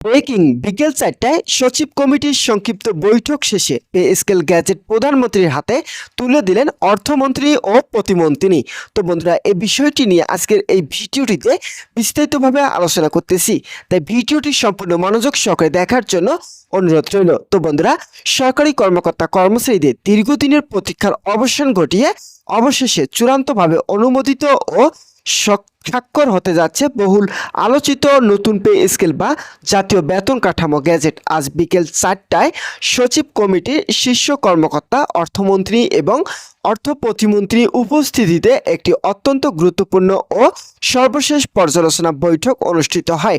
Breaking বিকেল 4টায় সচিব কমিটির সংক্ষিপ্ত বৈঠক শেষে পে স্কেল গ্যাজেট প্রধানমন্ত্রীর হাতে তুলে দিলেন অর্থমন্ত্রী ও প্রতিমন্ত্রী। তো বন্ধুরা, এই বিষয়টি নিয়ে আজকের এই ভিডিওটিতে বিস্তারিতভাবে আলোচনা করতেছি, তাই ভিডিওটি সম্পূর্ণ মনোযোগ সহকারে দেখার জন্য অনুরোধ রইল। তো বন্ধুরা, সরকারি কর্মকর্তা কর্মচারীদের দীর্ঘদিনের প্রতীক্ষার অবসান ঘটিয়ে অবশেষে চূড়ান্তভাবে অনুমোদিত ও স্বাক্ষর হতে যাচ্ছে বহুল আলোচিত নতুন পে স্কেল বা জাতীয় বেতন কাঠামো গ্যাজেট। আজ বিকেল 4টায় সচিব কমিটির শীর্ষ কর্মকর্তা, অর্থমন্ত্রী এবং অর্থ প্রতিমন্ত্রী উপস্থিতিতে একটি অত্যন্ত গুরুত্বপূর্ণ ও সর্বশেষ পর্যালোচনা বৈঠক অনুষ্ঠিত হয়।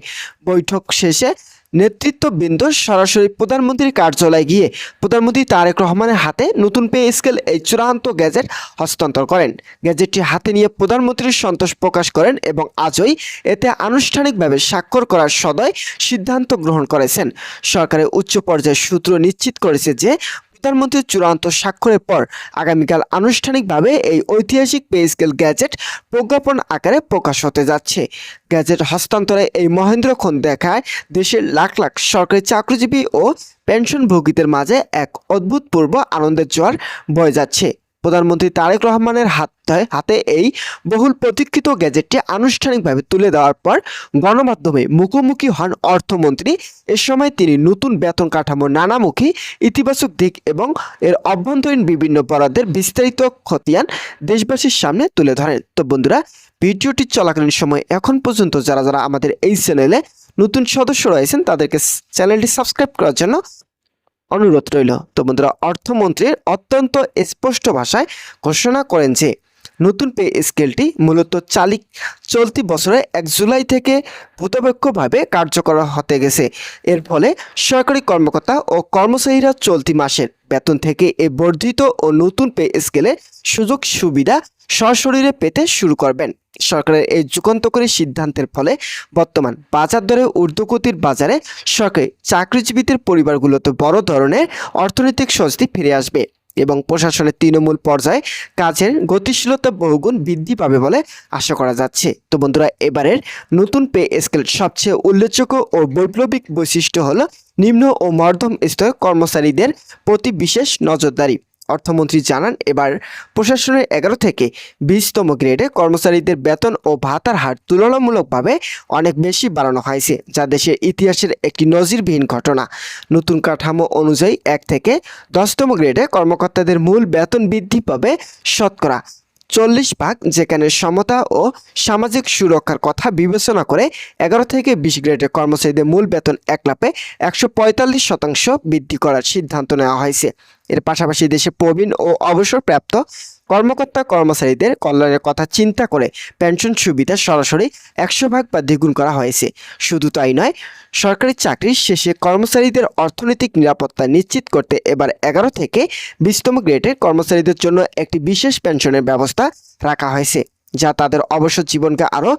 বৈঠক শেষে নেতৃত্ববৃন্দ সরাসরি প্রধানমন্ত্রীর কার্যালয়ে গিয়ে প্রধানমন্ত্রী তারেক রহমানের হাতে নতুন পে স্কেল এই চূড়ান্ত গ্যাজেট হস্তান্তর করেন। গ্যাজেটটি হাতে নিয়ে প্রধানমন্ত্রী সন্তোষ প্রকাশ করেন এবং আজই এতে আনুষ্ঠানিকভাবে স্বাক্ষর করার সদয় সিদ্ধান্ত গ্রহণ করেছেন। সরকারের উচ্চ পর্যায়ের সূত্র নিশ্চিত করেছে যে প্রধানমন্ত্রীর চূড়ান্ত স্বাক্ষরের পর আগামীকাল আনুষ্ঠানিকভাবে এই ঐতিহাসিক পে স্কেল গ্যাজেট প্রজ্ঞাপন আকারে প্রকাশ হতে যাচ্ছে। গ্যাজেট হস্তান্তরে এই মহেন্দ্রক্ষণ দেখায় দেশের লাখ লাখ সরকারি চাকরিজীবী ও পেনশনভোগীদের মাঝে এক অভূতপূর্ব আনন্দের জোয়ার বয়ে যাচ্ছে। প্রধানমন্ত্রী তারেক রহমানের হাতে এই বহুল প্রতীক্ষিত গ্যাজেটটি আনুষ্ঠানিকভাবে তুলে দেওয়ার পর গণমাধ্যমে মুখোমুখি হন অর্থমন্ত্রী। এ সময় তিনি নতুন বেতন কাঠামোর নানামুখী ইতিবাচক দিক এবং এর অভ্যন্তরীণ বিভিন্ন বরাদ্দের বিস্তারিত খতিয়ান দেশবাসীর সামনে তুলে ধরেন। তো বন্ধুরা, ভিডিওটি চলাকালীন সময় এখন পর্যন্ত যারা যারা আমাদের এই চ্যানেলে নতুন সদস্য রয়েছেন তাদেরকে চ্যানেলটি সাবস্ক্রাইব করার জন্য অনুরোধ রইল। তো বন্ধুরা, অর্থমন্ত্রীর অত্যন্ত স্পষ্ট ভাষায় ঘোষণা করেন যে নতুন পে স্কেলটি মূলত চলতি বছরের 1 জুলাই থেকে ভূতপক্ষভাবে কার্যকর হতে গেছে। এর ফলে সরকারি কর্মকর্তা ও কর্মচারীরা চলতি মাসের বেতন থেকে এই বর্ধিত ও নতুন পে স্কেলে সুযোগ সুবিধা সশরীরে পেতে শুরু করবেন। সরকারের এই যুগান্তকারী সিদ্ধান্তের ফলে বর্তমান বাজার দরে ঊর্ধ্বগতির বাজারে সরকারি চাকরিজীবীদের পরিবারগুলোতে বড় ধরনের অর্থনৈতিক স্বস্তি ফিরে আসবে এবং প্রশাসনের তৃণমূল পর্যায়ে কাজের গতিশীলতা বহুগুণ বৃদ্ধি পাবে বলে আশা করা যাচ্ছে। তো বন্ধুরা, এবারের নতুন পে স্কেল সবচেয়ে উল্লেখযোগ্য ও বৈপ্লবিক বৈশিষ্ট্য হলো নিম্ন ও মধ্যম স্তরের কর্মচারীদের প্রতি বিশেষ নজরদারি। অর্থমন্ত্রী জানান, এবার প্রশাসনের 11 থেকে 20তম গ্রেডে কর্মচারীদের বেতন ও ভাতার হার তুলনামূলকভাবে অনেক বেশি বাড়ানো হয়েছে, যা দেশের ইতিহাসের একটি নজিরবিহীন ঘটনা। নতুন কাঠামো অনুযায়ী 1 থেকে 10তম গ্রেডে কর্মকর্তাদের মূল বেতন বৃদ্ধি পাবে শতকরা 40%, যেখানে সমতা ও সামাজিক সুরক্ষার কথা বিবেচনা করে 11 থেকে 20 গ্রেডের কর্মচারীদের মূল বেতন 1 লাফে 145% বৃদ্ধি করার সিদ্ধান্ত নেওয়া হয়েছে। এর পাশাপাশি দেশে প্রবীণ ও অবসরপ্রাপ্ত কর্মকর্তা কর্মচারীদের কল্যাণের কথা চিন্তা করে পেনশন সুবিধা সরাসরি 100% বা দ্বিগুণ করা হয়েছে। শুধু তাই নয়, সরকারি চাকরির শেষে কর্মচারীদের অর্থনৈতিক নিরাপত্তা নিশ্চিত করতে এবার 11 থেকে 20তম গ্রেডের কর্মচারীদের জন্য একটি বিশেষ পেনশনের ব্যবস্থা রাখা হয়েছে, যা তাদের অবসর জীবনকে আরও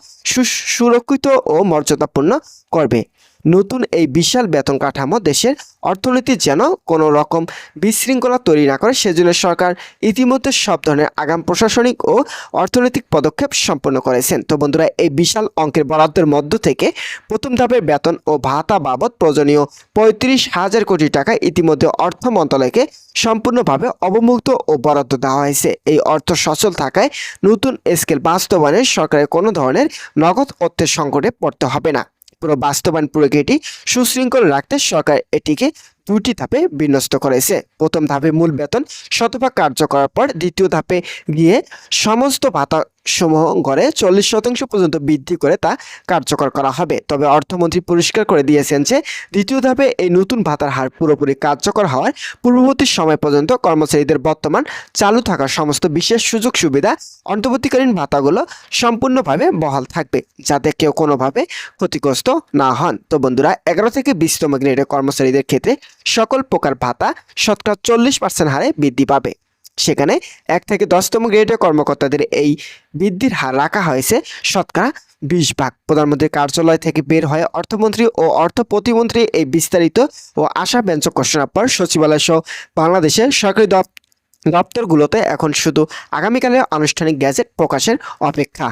সুরক্ষিত ও মর্যাদাপূর্ণ করবে। নতুন এই বিশাল বেতন কাঠামো দেশের অর্থনীতি যেন কোনো রকম বিশৃঙ্খলা তৈরি না করে, সেজন্য সরকার ইতিমধ্যে সব ধরনের আগাম প্রশাসনিক ও অর্থনৈতিক পদক্ষেপ সম্পন্ন করেছেন। তো বন্ধুরা, এই বিশাল অঙ্কের বরাদ্দের মধ্য থেকে প্রথম ধাপের বেতন ও ভাতা বাবদ প্রয়োজনীয় 35,000 কোটি টাকা ইতিমধ্যে অর্থ মন্ত্রণালয়কে সম্পূর্ণভাবে অবমুক্ত ও বরাদ্দ দেওয়া হয়েছে। এই অর্থ সচল থাকায় নতুন স্কেল বাস্তবায়নে সরকারের কোনো ধরনের নগদ অর্থের সংকটে পড়তে হবে না। পুরো বাস্তবায়ন প্রক্রিয়াটি সুশৃঙ্খল রাখতে সরকার এটিকে 2টি ধাপে বিন্যস্ত করেছে। প্রথম ধাপে মূল বেতন 100% কার্যকর করার পর দ্বিতীয় ধাপে গিয়ে সমস্ত ভাতা সমূহ গড়ে 40% পর্যন্ত বৃদ্ধি করে তা কার্যকর করা হবে। তবে অর্থমন্ত্রী পরিষ্কার করে দিয়েছেন যে দ্বিতীয় ধাপে এই নতুন ভাতার হার পুরোপুরি কার্যকর হওয়ার পূর্ববর্তী সময় পর্যন্ত কর্মচারীদের বর্তমান চালু থাকা সমস্ত বিশেষ সুযোগ সুবিধা অন্তর্বর্তীকালীন ভাতাগুলো সম্পূর্ণভাবে বহাল থাকবে, যাতে কেউ কোনোভাবে ক্ষতিগ্রস্ত না হন। তো বন্ধুরা, 11 থেকে 20তম গ্রেডের কর্মচারীদের ক্ষেত্রে সকল প্রকার ভাতা শতকরা 40% হারে বৃদ্ধি পাবে। সেখানে 1 থেকে 10তম গ্রেডের কর্মকর্তাদের এই বৃদ্ধির হার রাখা হয়েছে শতকরা 20%। প্রধানমন্ত্রীর কার্যালয় থেকে বের হয়ে অর্থমন্ত্রী ও অর্থ প্রতিমন্ত্রী এই বিস্তারিত ও আশাব্যঞ্জক ঘোষণার পর সচিবালয় সহ বাংলাদেশের সরকারি দপ্তরগুলোতে এখন শুধু আগামীকালের আনুষ্ঠানিক গ্যাজেট প্রকাশের অপেক্ষা।